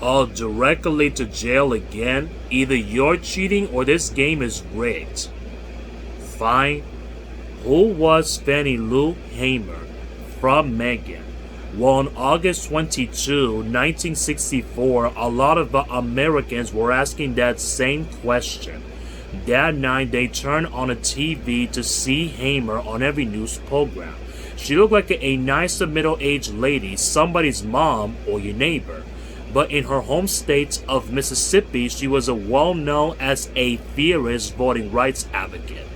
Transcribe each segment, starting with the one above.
Directly to jail again? Either you're cheating or this game is rigged. Fine. Who was Fannie Lou Hamer? From Megan. Well, on August 22, 1964, a lot of Americans were asking that same question. That night, they turned on a TV to see Hamer on every news program. She looked like a nice middle-aged lady, somebody's mom or your neighbor. But in her home state of Mississippi, she was well-known as a fierce voting rights advocate.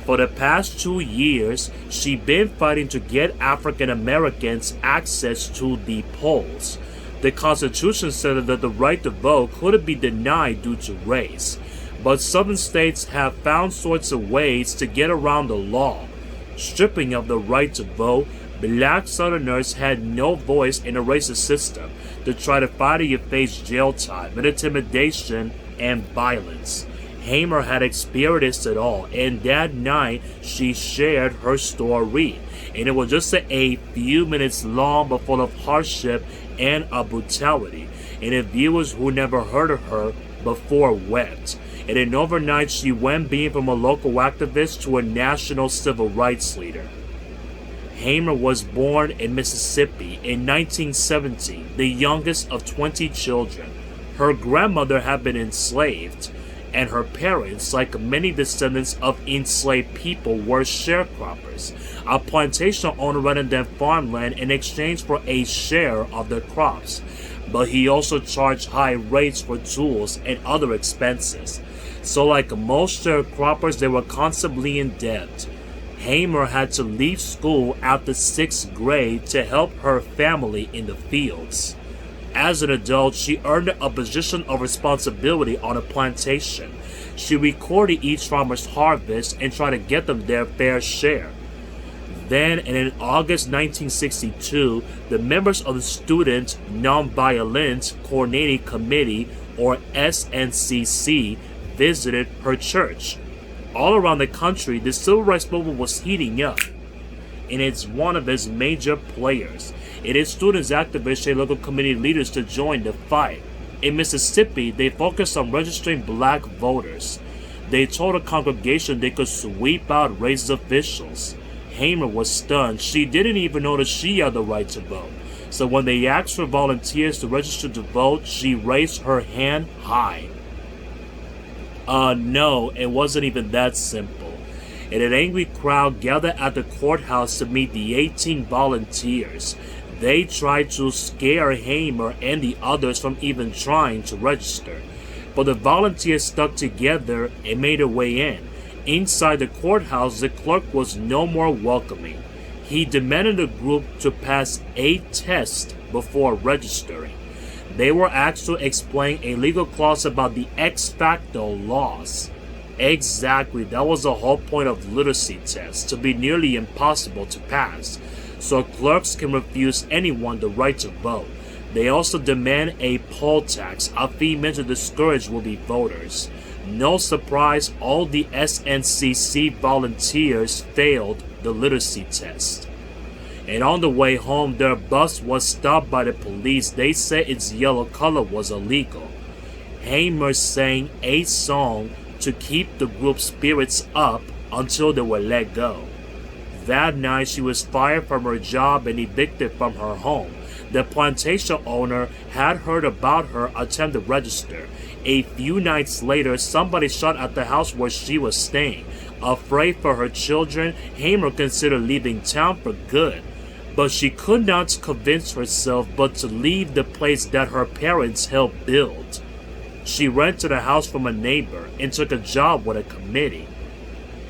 For the past 2 years, she'd been fighting to get African Americans access to the polls. The Constitution said that the right to vote couldn't be denied due to race. But southern states have found sorts of ways to get around the law. Stripping of the right to vote, black southerners had no voice in the racist system. To try to fight it, you face jail time, and intimidation, and violence. Hamer had experienced it all, and that night she shared her story. And it was just a few minutes long but full of hardship and brutality. And the viewers who never heard of her before wept. And then overnight she went being from a local activist to a national civil rights leader. Hamer was born in Mississippi in 1917, the youngest of 20 children. Her grandmother had been enslaved, and her parents, like many descendants of enslaved people, were sharecroppers, a plantation owner rented them farmland in exchange for a share of their crops. But he also charged high rates for tools and other expenses. So like most sharecroppers, they were constantly in debt. Hamer had to leave school after 6th grade to help her family in the fields. As an adult, she earned a position of responsibility on a plantation. She recorded each farmer's harvest and tried to get them their fair share. Then, and in August 1962, the members of the Student Nonviolent Coordinating Committee, or SNCC, visited her church. All around the country, the civil rights movement was heating up, and it's one of its major players. It is students activists and local community leaders to join the fight. In Mississippi, they focused on registering black voters. They told a congregation they could sweep out racist officials. Hamer was stunned. She didn't even know that she had the right to vote. So when they asked for volunteers to register to vote, she raised her hand high. No, it wasn't even that simple. And an angry crowd gathered at the courthouse to meet the 18 volunteers. They tried to scare Hamer and the others from even trying to register. But the volunteers stuck together and made their way in. Inside the courthouse, the clerk was no more welcoming. He demanded the group to pass a test before registering. They were asked to explain a legal clause about the ex facto laws. Exactly, that was the whole point of literacy tests, to be nearly impossible to pass, so clerks can refuse anyone the right to vote. They also demand a poll tax, a fee meant to discourage would-be voters. No surprise, all the SNCC volunteers failed the literacy test. And on the way home, their bus was stopped by the police. They said its yellow color was illegal. Hamer sang a song to keep the group's spirits up until they were let go. That night, she was fired from her job and evicted from her home. The plantation owner had heard about her attempt to register. A few nights later, somebody shot at the house where she was staying. Afraid for her children, Hamer considered leaving town for good. But she could not convince herself but to leave the place that her parents helped build. She rented a house from a neighbor and took a job with a committee.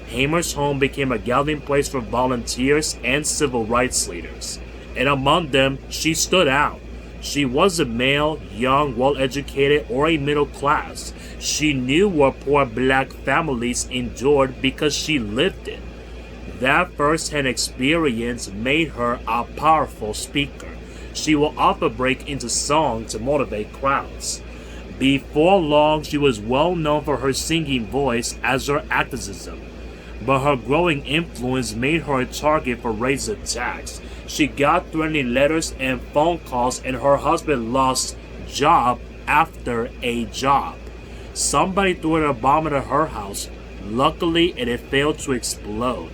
Hamer's home became a gathering place for volunteers and civil rights leaders. And among them, she stood out. She wasn't male, young, well-educated, or a middle class. She knew what poor black families endured because she lived it. That first-hand experience made her a powerful speaker. She will often break into song to motivate crowds. Before long, she was well known for her singing voice as her activism. But her growing influence made her a target for racist attacks. She got threatening letters and phone calls, and her husband lost job after a job. Somebody threw an bomb at her house. Luckily, it failed to explode.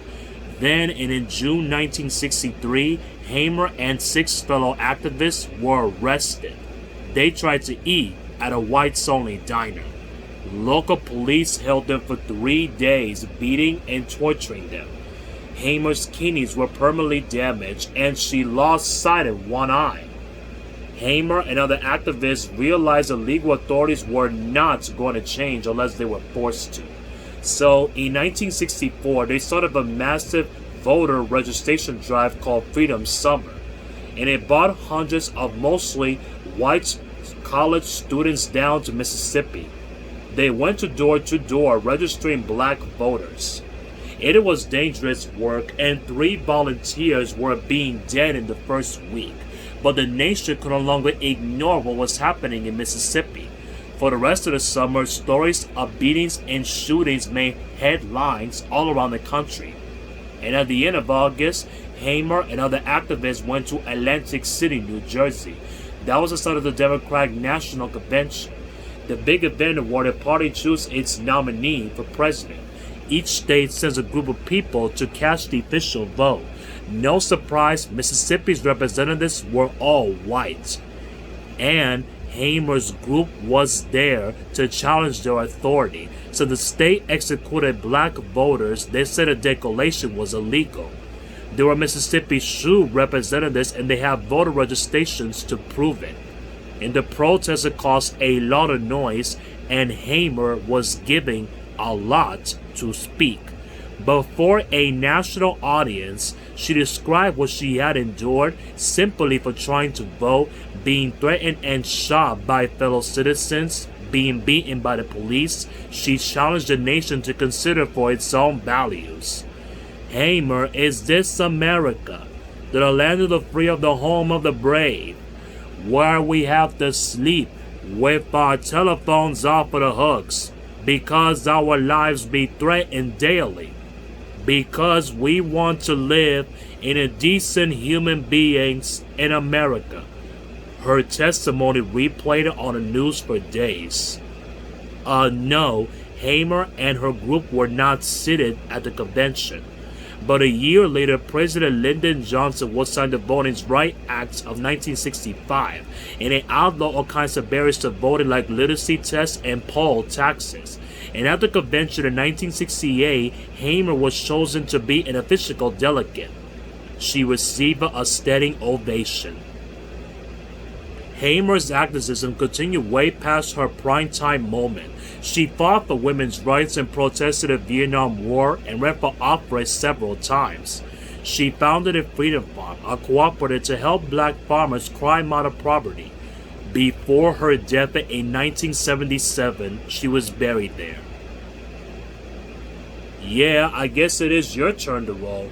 Then, in June 1963, Hamer and 6 fellow activists were arrested. They tried to eat at a whites-only diner. Local police held them for 3 days, beating and torturing them. Hamer's kidneys were permanently damaged, and she lost sight of one eye. Hamer and other activists realized the legal authorities were not going to change unless they were forced to. So, in 1964, they started a massive voter registration drive called Freedom Summer, and it brought hundreds of mostly white college students down to Mississippi. They went door to door registering black voters. It was dangerous work, and 3 volunteers were being dead in the first week, but the nation could no longer ignore what was happening in Mississippi. For the rest of the summer, stories of beatings and shootings made headlines all around the country. And at the end of August, Hamer and other activists went to Atlantic City, New Jersey. That was the start of the Democratic National Convention. The big event where the party chose its nominee for president. Each state sends a group of people to cast the official vote. No surprise, Mississippi's representatives were all white. And Hamer's group was there to challenge their authority. So the state executed black voters. They said a declaration was illegal. There were Mississippi Sioux representatives, and they have voter registrations to prove it. And the protest caused a lot of noise, and Hamer was giving a lot to speak. Before a national audience, she described what she had endured simply for trying to vote, being threatened and shot by fellow citizens, being beaten by the police. She challenged the nation to consider for its own values. Hamer, is this America, the land of the free, of the home of the brave, where we have to sleep with our telephones off of the hooks because our lives be threatened daily, because we want to live in a decent human beings in America. Her testimony replayed on the news for days. No, Hamer and her group were not seated at the convention. But a year later, President Lyndon Johnson would sign the Voting Rights Act of 1965, and it outlawed all kinds of barriers to voting like literacy tests and poll taxes. And at the convention in 1968, Hamer was chosen to be an official delegate. She received a standing ovation. Hamer's activism continued way past her prime-time moment. She fought for women's rights and protested the Vietnam War and ran for office several times. She founded a Freedom Farm, a cooperative to help black farmers climb out of poverty. Before her death in 1977, she was buried there. Yeah, I guess it is your turn to roll.